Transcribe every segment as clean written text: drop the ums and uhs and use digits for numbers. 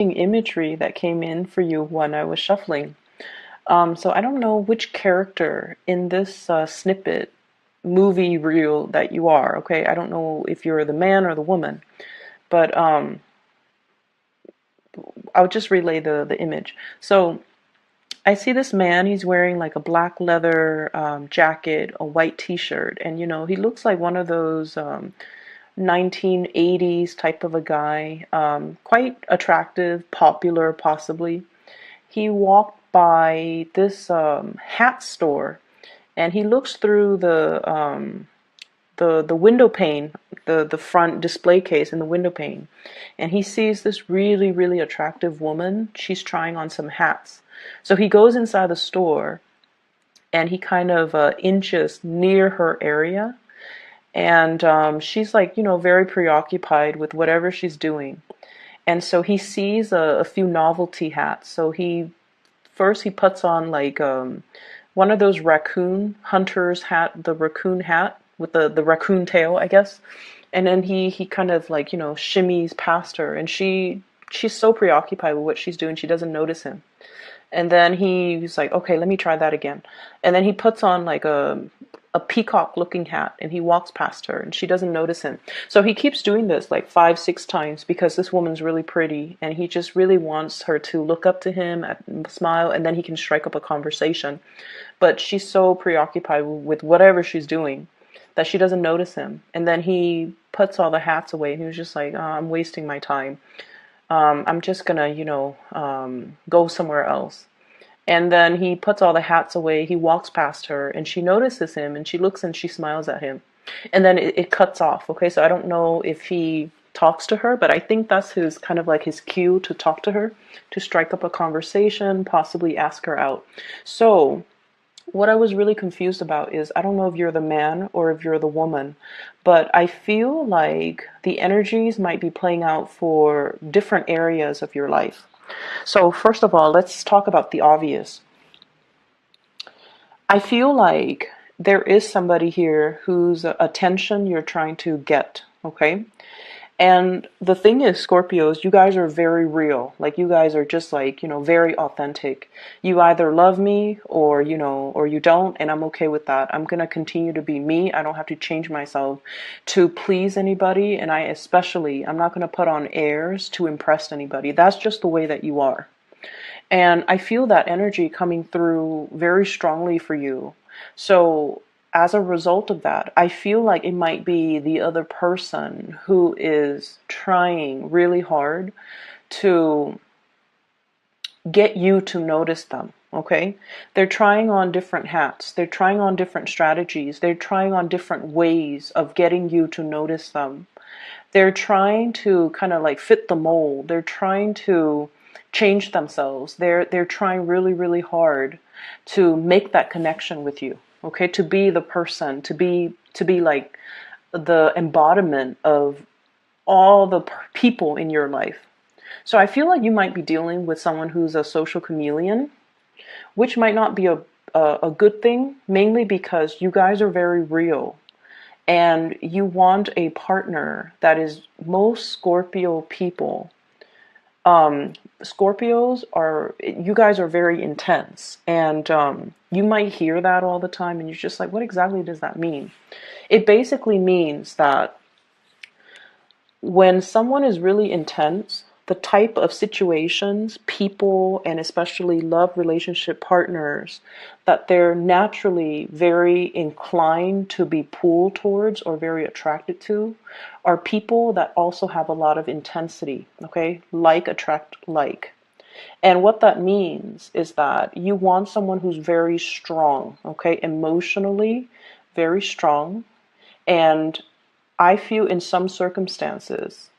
imagery that came in for you when I was shuffling. So I don't know which character in this snippet movie reel that you are, okay? I don't know if you're the man or the woman, but I'll just relay the image. So I see this man, he's wearing like a black leather jacket, a white t-shirt, and he looks like one of those 1980s type of a guy, quite attractive, popular possibly. He walked by this hat store, and he looks through the window pane, the front display case in the window pane, and he sees this really, really attractive woman. She's trying on some hats. So he goes inside the store, and he kind of inches near her area, and she's like, very preoccupied with whatever she's doing. And so he sees a few novelty hats. So he puts on like one of those raccoon hunters hat, the raccoon hat with the raccoon tail, I guess. And then he kind of like, shimmies past her, and she's so preoccupied with what she's doing, she doesn't notice him. And then he's like, okay, let me try that again. And then he puts on like a peacock looking hat, and he walks past her, and she doesn't notice him. So he keeps doing this like 5, 6 times because this woman's really pretty, and he just really wants her to look up to him and smile, and then he can strike up a conversation. But she's so preoccupied with whatever she's doing that she doesn't notice him. And then he puts all the hats away, and he was just like, oh, I'm wasting my time. I'm just gonna, go somewhere else. And then he puts all the hats away, he walks past her, and she notices him, and she looks and she smiles at him. And then it cuts off, okay? So I don't know if he talks to her, but I think that's his kind of like his cue to talk to her, to strike up a conversation, possibly ask her out. So what I was really confused about is, I don't know if you're the man or if you're the woman, but I feel like the energies might be playing out for different areas of your life. So first of all, let's talk about the obvious. I feel like there is somebody here whose attention you're trying to get, okay? And the thing is, Scorpios, you guys are very real. Like, you guys are just like, very authentic. You either love me or, or you don't, and I'm okay with that. I'm going to continue to be me. I don't have to change myself to please anybody, and I'm not going to put on airs to impress anybody. That's just the way that you are. And I feel that energy coming through very strongly for you. So as a result of that, I feel like it might be the other person who is trying really hard to get you to notice them, okay? They're trying on different hats. They're trying on different strategies. They're trying on different ways of getting you to notice them. They're trying to kind of like fit the mold. They're trying to change themselves. They're trying really, really hard to make that connection with you. Okay, to be the person, to be like the embodiment of all the people in your life. So I feel like you might be dealing with someone who's a social chameleon, which might not be a good thing, mainly because you guys are very real, and you want a partner that is, most Scorpio people, Scorpios are, you guys are very intense, and you might hear that all the time, and you're just like, what exactly does that mean? It basically means that when someone is really intense, the type of situations, people, and especially love relationship partners that they're naturally very inclined to be pulled towards or very attracted to are people that also have a lot of intensity, okay? Like attract like. And what that means is that you want someone who's very strong, okay? Emotionally, very strong. And I feel in some circumstances,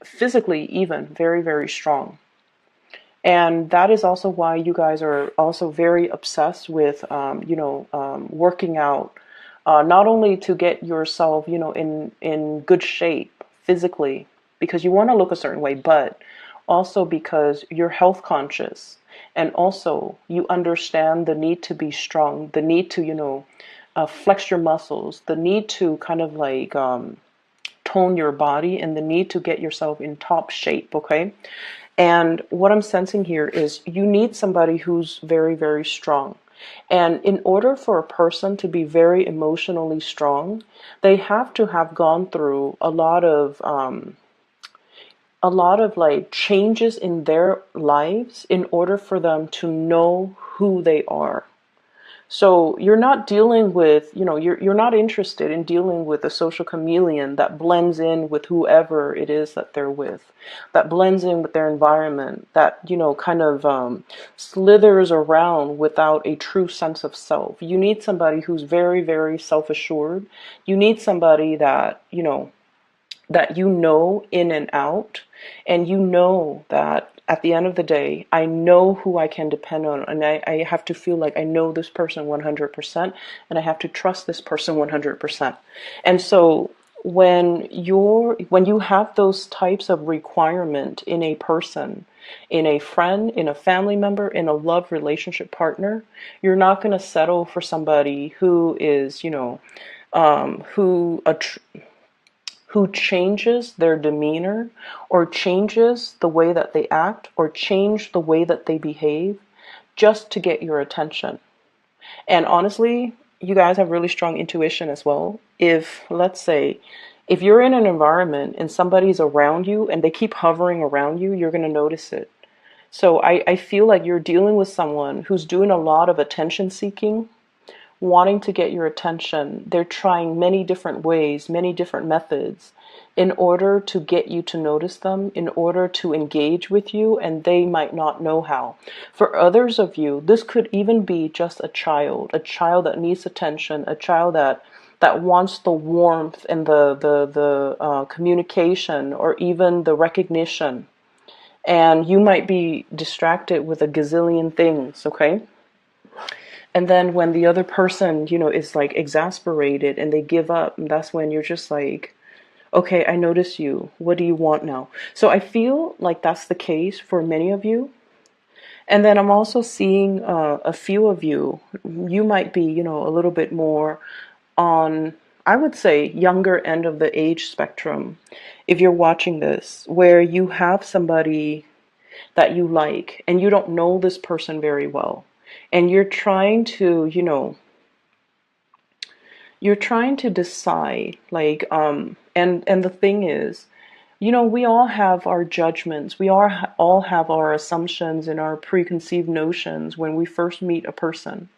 physically even, very, very strong. And that is also why you guys are also very obsessed with, working out, not only to get yourself, in good shape physically, because you want to look a certain way, but also because you're health conscious. And also you understand the need to be strong, the need to, flex your muscles, the need to kind of like tone your body, and the need to get yourself in top shape, okay? And what I'm sensing here is you need somebody who's very, very strong. And in order for a person to be very emotionally strong, they have to have gone through a lot of like changes in their lives in order for them to know who they are. So you're not dealing with, you're not interested in dealing with a social chameleon that blends in with whoever it is that they're with, that blends in with their environment, that, kind of slithers around without a true sense of self. You need somebody who's very, very self-assured. You need somebody that, that in and out, and that at the end of the day, I know who I can depend on, and I have to feel like I know this person 100%, and I have to trust this person 100%. And so when you have those types of requirement in a person, in a friend, in a family member, in a love relationship partner, you're not going to settle for somebody who is, who changes their demeanor or changes the way that they act or change the way that they behave just to get your attention. And honestly, you guys have really strong intuition as well. If, let's say, if you're in an environment and somebody's around you and they keep hovering around you, you're going to notice it. So I feel like you're dealing with someone who's doing a lot of attention seeking, wanting to get your attention. They're trying many different ways, many different methods in order to get you to notice them, in order to engage with you, and they might not know how. For others of you, this could even be just a child that needs attention, a child that wants the warmth and the communication or even the recognition. And you might be distracted with a gazillion things, okay? And then when the other person, is like exasperated and they give up, that's when you're just like, okay, I notice you. What do you want now? So I feel like that's the case for many of you. And then I'm also seeing a few of you. You might be, a little bit more on, I would say, younger end of the age spectrum. If you're watching this, where you have somebody that you like and you don't know this person very well, and you're trying to, decide, like, and the thing is, we all have our judgments. We all have our assumptions and our preconceived notions when we first meet a person.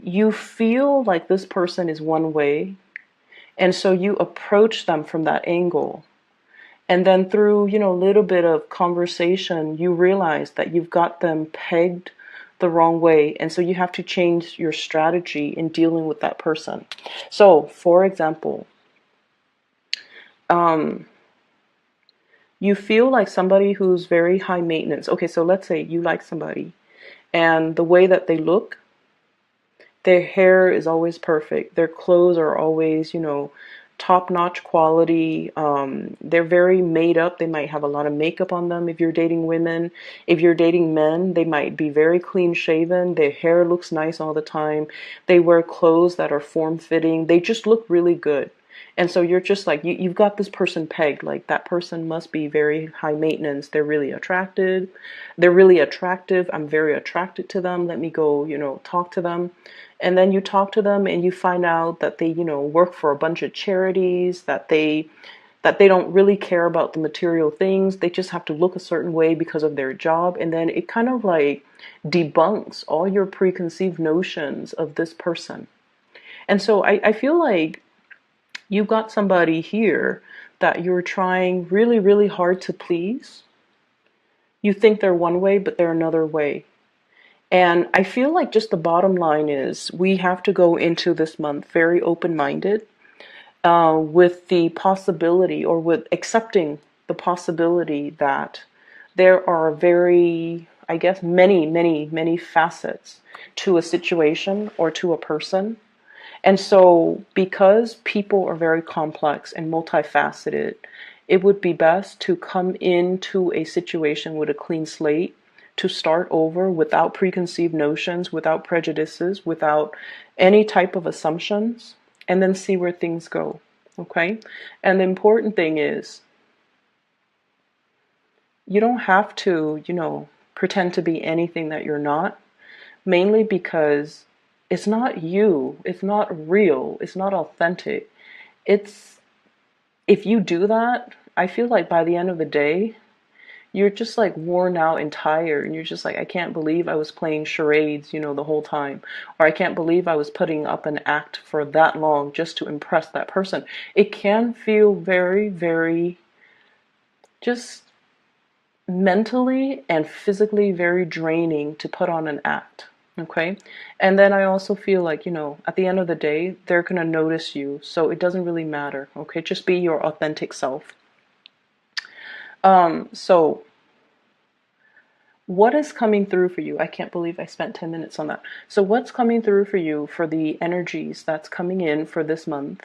You feel like this person is one way, and so you approach them from that angle. And then through, a little bit of conversation, you realize that you've got them pegged the wrong way. And so you have to change your strategy in dealing with that person. So, for example, you feel like somebody who's very high maintenance. Okay, so let's say you like somebody, and the way that they look, their hair is always perfect. Their clothes are always, top-notch quality. They're very made up. They might have a lot of makeup on them if you're dating women. If you're dating men, they might be very clean-shaven. Their hair looks nice all the time. They wear clothes that are form-fitting. They just look really good. And so you're just like, you've got this person pegged, like that person must be very high maintenance. They're really attracted. They're really attractive. I'm very attracted to them. Let me go, talk to them. And then you talk to them and you find out that they, work for a bunch of charities, that they don't really care about the material things. They just have to look a certain way because of their job. And then it kind of like debunks all your preconceived notions of this person. And so I feel like you've got somebody here that you're trying really, really hard to please. You think they're one way, but they're another way. And I feel like just the bottom line is we have to go into this month very open-minded, with the possibility, or with accepting the possibility that there are very, I guess, many, many, many facets to a situation or to a person. And so because people are very complex and multifaceted, it would be best to come into a situation with a clean slate, to start over without preconceived notions, without prejudices, without any type of assumptions, and then see where things go. Okay? And the important thing is, You don't have to, pretend to be anything that you're not, mainly because it's not you, it's not real, it's not authentic. It's, if you do that, I feel like by the end of the day, you're just like worn out and tired, and you're just like, I can't believe I was playing charades, the whole time, or I can't believe I was putting up an act for that long just to impress that person. It can feel very, very just mentally and physically very draining to put on an act. Okay. And then I also feel like, at the end of the day, they're going to notice you. So it doesn't really matter. Okay. Just be your authentic self. So what is coming through for you? I can't believe I spent 10 minutes on that. So what's coming through for you for the energies that's coming in for this month?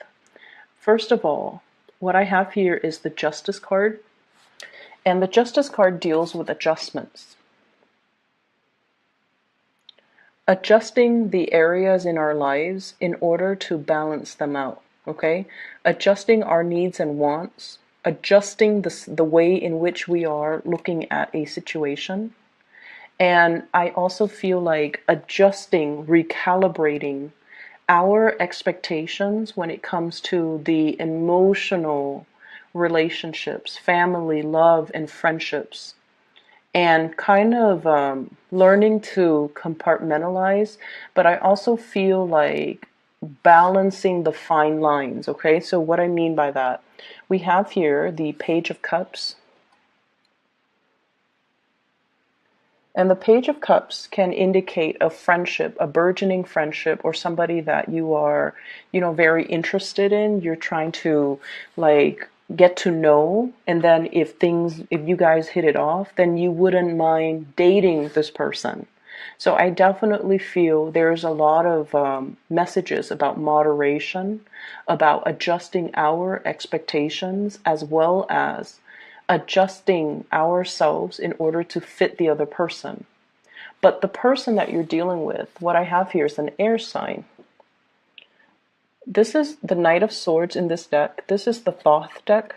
First of all, what I have here is the Justice card. And the Justice card deals with adjustments. Adjusting the areas in our lives in order to balance them out, okay? Adjusting our needs and wants, adjusting the way in which we are looking at a situation. And I also feel like adjusting, recalibrating our expectations when it comes to the emotional relationships, family, love, and friendships. And kind of learning to compartmentalize, but I also feel like balancing the fine lines, okay? So what I mean by that, we have here the Page of Cups. And the Page of Cups can indicate a friendship, a burgeoning friendship, or somebody that you are, very interested in. You're trying to like get to know, and then if you guys hit it off, then you wouldn't mind dating this person. So I definitely feel there's a lot of messages about moderation, about adjusting our expectations, as well as adjusting ourselves in order to fit the other person. But the person that you're dealing with, what I have here is an air sign. This is the Knight of Swords in this deck. This is the Thoth deck.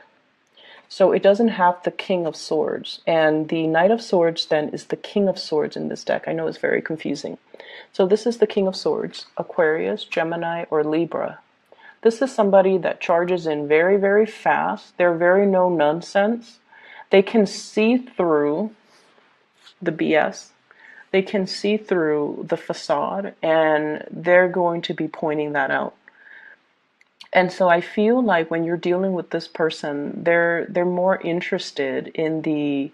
So it doesn't have the King of Swords. And the Knight of Swords then is the King of Swords in this deck. I know it's very confusing. So this is the King of Swords, Aquarius, Gemini, or Libra. This is somebody that charges in very, very fast. They're very no nonsense. They can see through the BS. They can see through the facade, and they're going to be pointing that out. And so I feel like when you're dealing with this person, they're more interested in the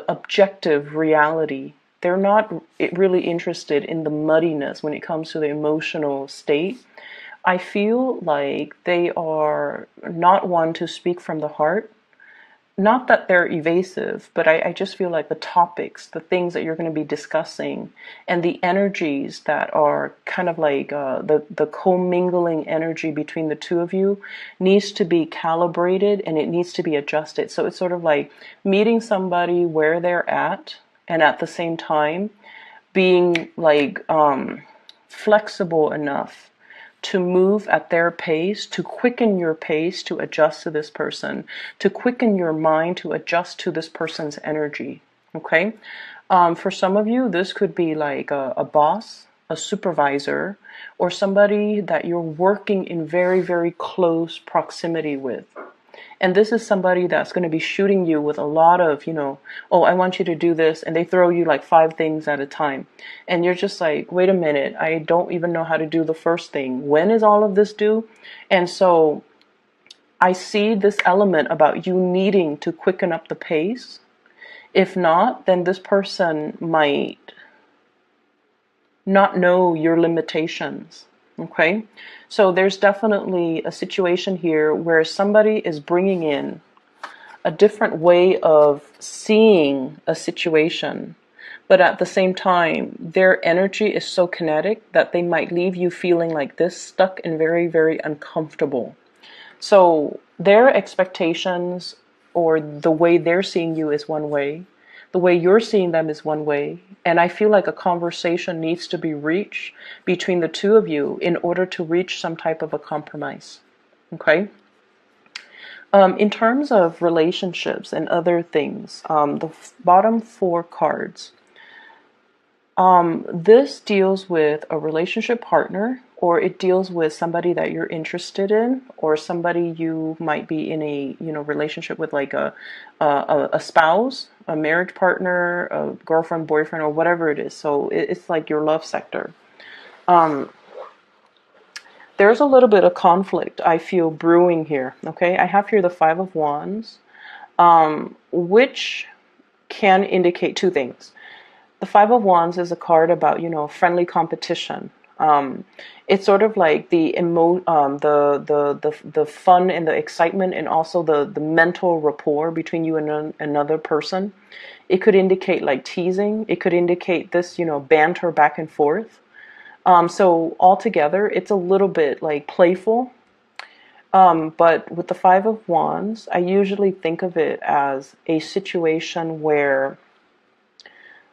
objective reality. They're not really interested in the muddiness when it comes to the emotional state. I feel like they are not one to speak from the heart. Not that they're evasive, but I just feel like the topics, the things that you're going to be discussing, and the energies that are kind of like the commingling energy between the two of you needs to be calibrated, and it needs to be adjusted. So it's sort of like meeting somebody where they're at, and at the same time being like flexible enough to move at their pace, to quicken your pace to adjust to this person, to quicken your mind to adjust to this person's energy. Okay? For some of you, this could be like a boss, a supervisor, or somebody that you're working in very, very close proximity with. And this is somebody that's going to be shooting you with a lot of, oh, I want you to do this. And they throw you like 5 things at a time. And you're just like, wait a minute, I don't even know how to do the first thing. When is all of this due? And so I see this element about you needing to quicken up the pace. If not, then this person might not know your limitations. Okay, so there's definitely a situation here where somebody is bringing in a different way of seeing a situation, but at the same time, their energy is so kinetic that they might leave you feeling like this, stuck and very, very uncomfortable. So their expectations or the way they're seeing you is one way. The way you're seeing them is one way. And I feel like a conversation needs to be reached between the two of you in order to reach some type of a compromise. Okay? In terms of relationships and other things, the bottom 4 cards, this deals with a relationship partner, or it deals with somebody that you're interested in, or somebody you might be in a relationship with, like a spouse, a marriage partner, a girlfriend, boyfriend, or whatever it is. So it's like your love sector. There's a little bit of conflict I feel brewing here. Okay, I have here the 5 of Wands, which can indicate 2 things. The 5 of Wands is a card about, friendly competition. It's sort of like the fun and the excitement, and also the mental rapport between you and another person. It could indicate like teasing. It could indicate this, banter back and forth. So altogether, it's a little bit like playful. But with the 5 of Wands, I usually think of it as a situation where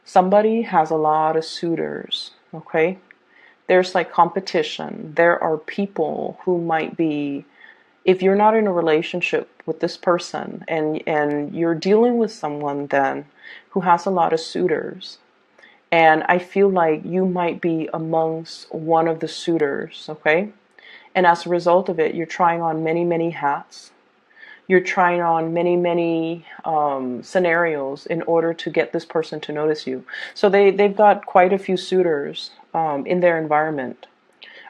somebody has a lot of suitors, okay? There's like competition. There are people who might be, if you're not in a relationship with this person, and you're dealing with someone then who has a lot of suitors, and I feel like you might be amongst one of the suitors, okay? And as a result of it, you're trying on many, many hats. You're trying on many, many scenarios in order to get this person to notice you. So they've got quite a few suitors in their environment.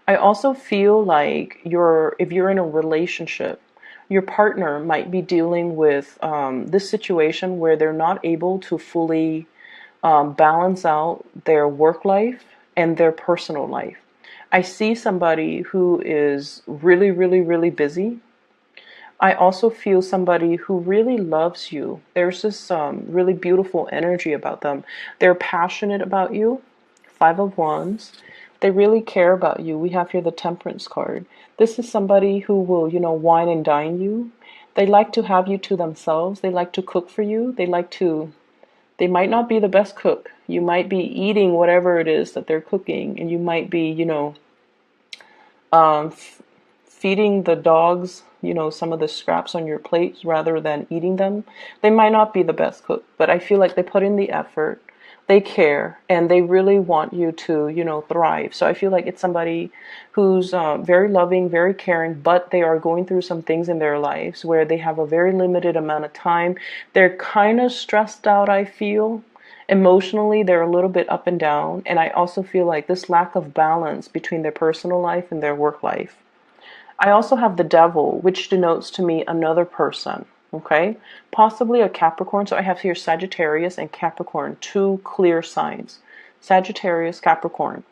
I also feel like if you're in a relationship, your partner might be dealing with this situation where they're not able to fully balance out their work life and their personal life. I see somebody who is really, really, really busy. I also feel somebody who really loves you. There's this really beautiful energy about them. They're passionate about you. 5 of Wands. They really care about you. We have here the Temperance card. This is somebody who will, wine and dine you. They like to have you to themselves. They like to cook for you. They might not be the best cook. You might be eating whatever it is that they're cooking, and you might be, feeding the dogs, some of the scraps on your plates rather than eating them. They might not be the best cook, but I feel like they put in the effort, they care, and they really want you to, thrive. So I feel like it's somebody who's very loving, very caring, but they are going through some things in their lives where they have a very limited amount of time. They're kind of stressed out, I feel. Emotionally, they're a little bit up and down, and I also feel like this lack of balance between their personal life and their work life. I also have the Devil, which denotes to me another person, okay? Possibly a Capricorn. So I have here Sagittarius and Capricorn, 2 clear signs. Sagittarius, Capricorn.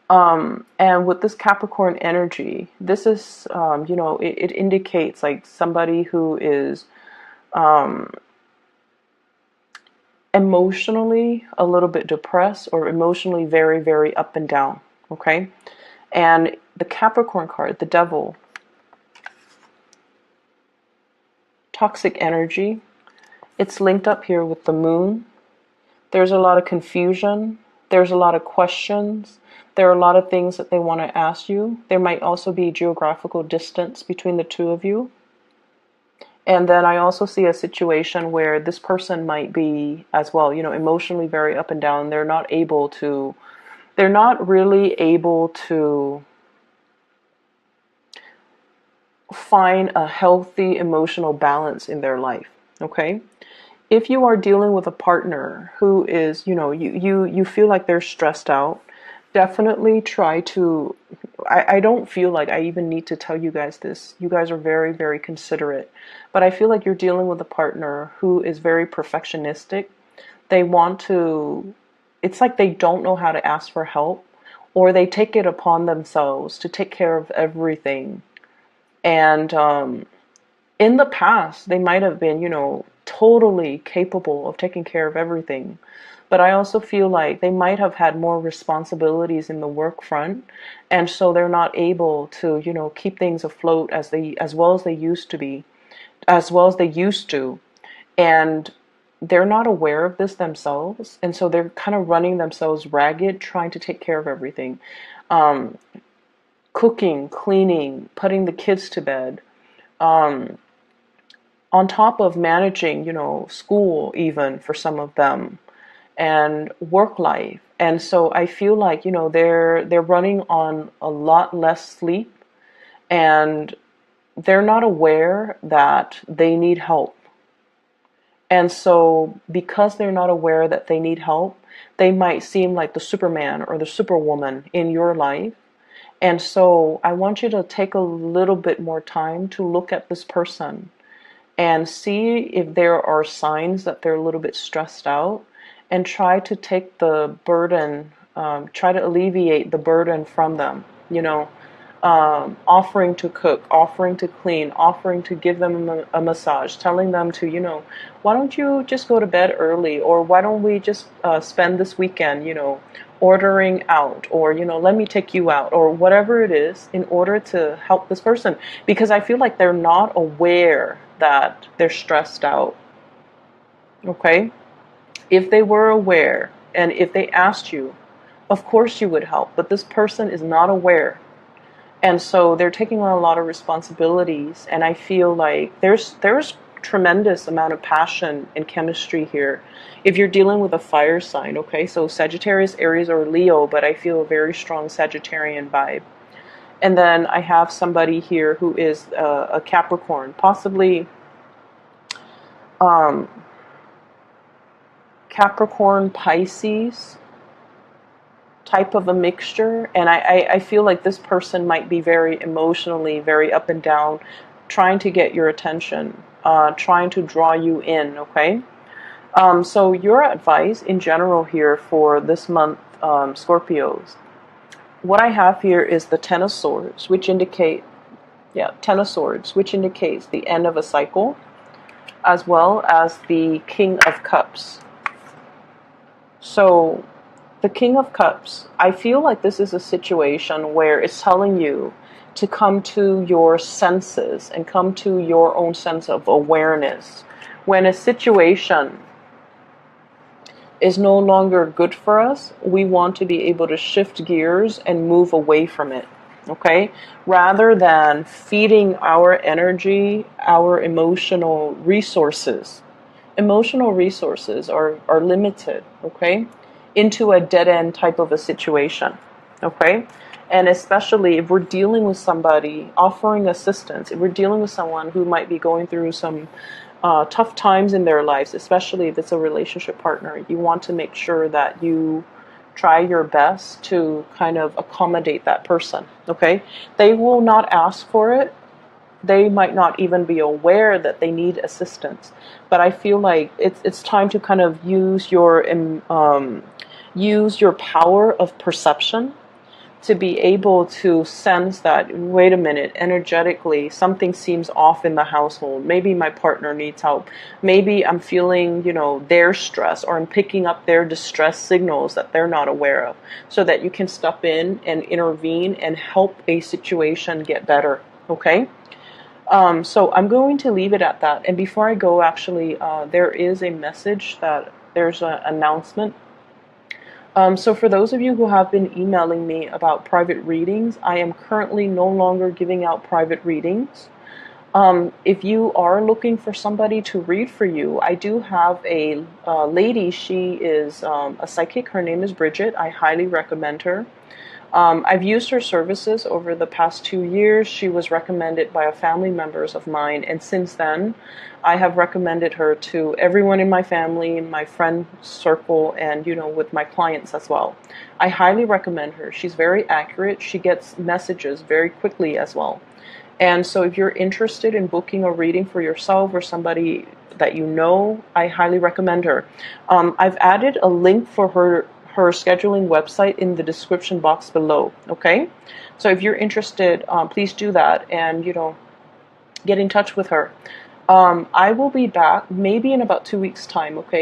And with this Capricorn energy, this is, it indicates like somebody who is emotionally a little bit depressed, or emotionally very, very up and down, okay? And the Capricorn card, the Devil, toxic energy, it's linked up here with the Moon. There's a lot of confusion. There's a lot of questions. There are a lot of things that they want to ask you. There might also be geographical distance between the 2 of you. And then I also see a situation where this person might be as well, emotionally very up and down. They're not really able to find a healthy emotional balance in their life, okay? If you are dealing with a partner who is, you feel like they're stressed out, definitely try to, I don't feel like I even need to tell you guys this. You guys are very, very considerate. But I feel like you're dealing with a partner who is very perfectionistic. It's like they don't know how to ask for help, or they take it upon themselves to take care of everything. And in the past, they might have been, totally capable of taking care of everything. But I also feel like they might have had more responsibilities in the work front, and so they're not able to, keep things afloat as well as they used to. And they're not aware of this themselves, and so they're kind of running themselves ragged, trying to take care of everything. Cooking, cleaning, putting the kids to bed, on top of managing, school even for some of them and work life. And so I feel like, they're running on a lot less sleep, and they're not aware that they need help. And so because they're not aware that they need help, they might seem like the Superman or the Superwoman in your life. And so I want you to take a little bit more time to look at this person and see if there are signs that they're a little bit stressed out, and try to take the burden, try to alleviate the burden from them, offering to cook, offering to clean, offering to give them a massage, telling them to, why don't you just go to bed early, or why don't we just spend this weekend, ordering out, or, let me take you out, or whatever it is, in order to help this person. Because I feel like they're not aware that they're stressed out. Okay? If they were aware, and if they asked you, of course you would help, but this person is not aware. And so they're taking on a lot of responsibilities, and I feel like there's tremendous amount of passion and chemistry here. If you're dealing with a fire sign, okay, so Sagittarius, Aries, or Leo, but I feel a very strong Sagittarian vibe. And then I have somebody here who is a Capricorn, possibly Capricorn, Pisces type of a mixture. And I feel like this person might be very emotionally, very up and down, trying to get your attention, trying to draw you in, okay? So your advice in general here for this month, Scorpios, what I have here is the Ten of Swords, which indicate, Ten of Swords, which indicates the end of a cycle, as well as the King of Cups. So the King of Cups, I feel like this is a situation where it's telling you to come to your senses and come to your own sense of awareness. When a situation is no longer good for us, we want to be able to shift gears and move away from it, okay? Rather than feeding our energy, our emotional resources. Emotional resources are limited, okay? Into a dead-end type of a situation, okay? And especially if we're dealing with somebody offering assistance, if we're dealing with someone who might be going through some tough times in their lives, especially if it's a relationship partner, you want to make sure that you try your best to kind of accommodate that person, okay? They will not ask for it. They might not even be aware that they need assistance. But I feel like it's time to kind of use your power of perception to be able to sense that, wait a minute, energetically, something seems off in the household. Maybe my partner needs help. Maybe I'm feeling, their stress, or I'm picking up their distress signals that they're not aware of, so that you can step in and intervene and help a situation get better, okay? So I'm going to leave it at that. And before I go, actually, there is a message that there's an announcement. So for those of you who have been emailing me about private readings, I am currently no longer giving out private readings. If you are looking for somebody to read for you, I do have a lady. She is a psychic. Her name is Bridget. I highly recommend her. I've used her services over the past 2 years. She was recommended by a family members of mine, and since then, I have recommended her to everyone in my family, my friend circle, and, with my clients as well. I highly recommend her. She's very accurate. She gets messages very quickly as well. And so if you're interested in booking a reading for yourself or somebody that you know, I highly recommend her. I've added a link for her scheduling website in the description box below, okay? So if you're interested, please do that and, get in touch with her. I will be back maybe in about 2 weeks' time, okay?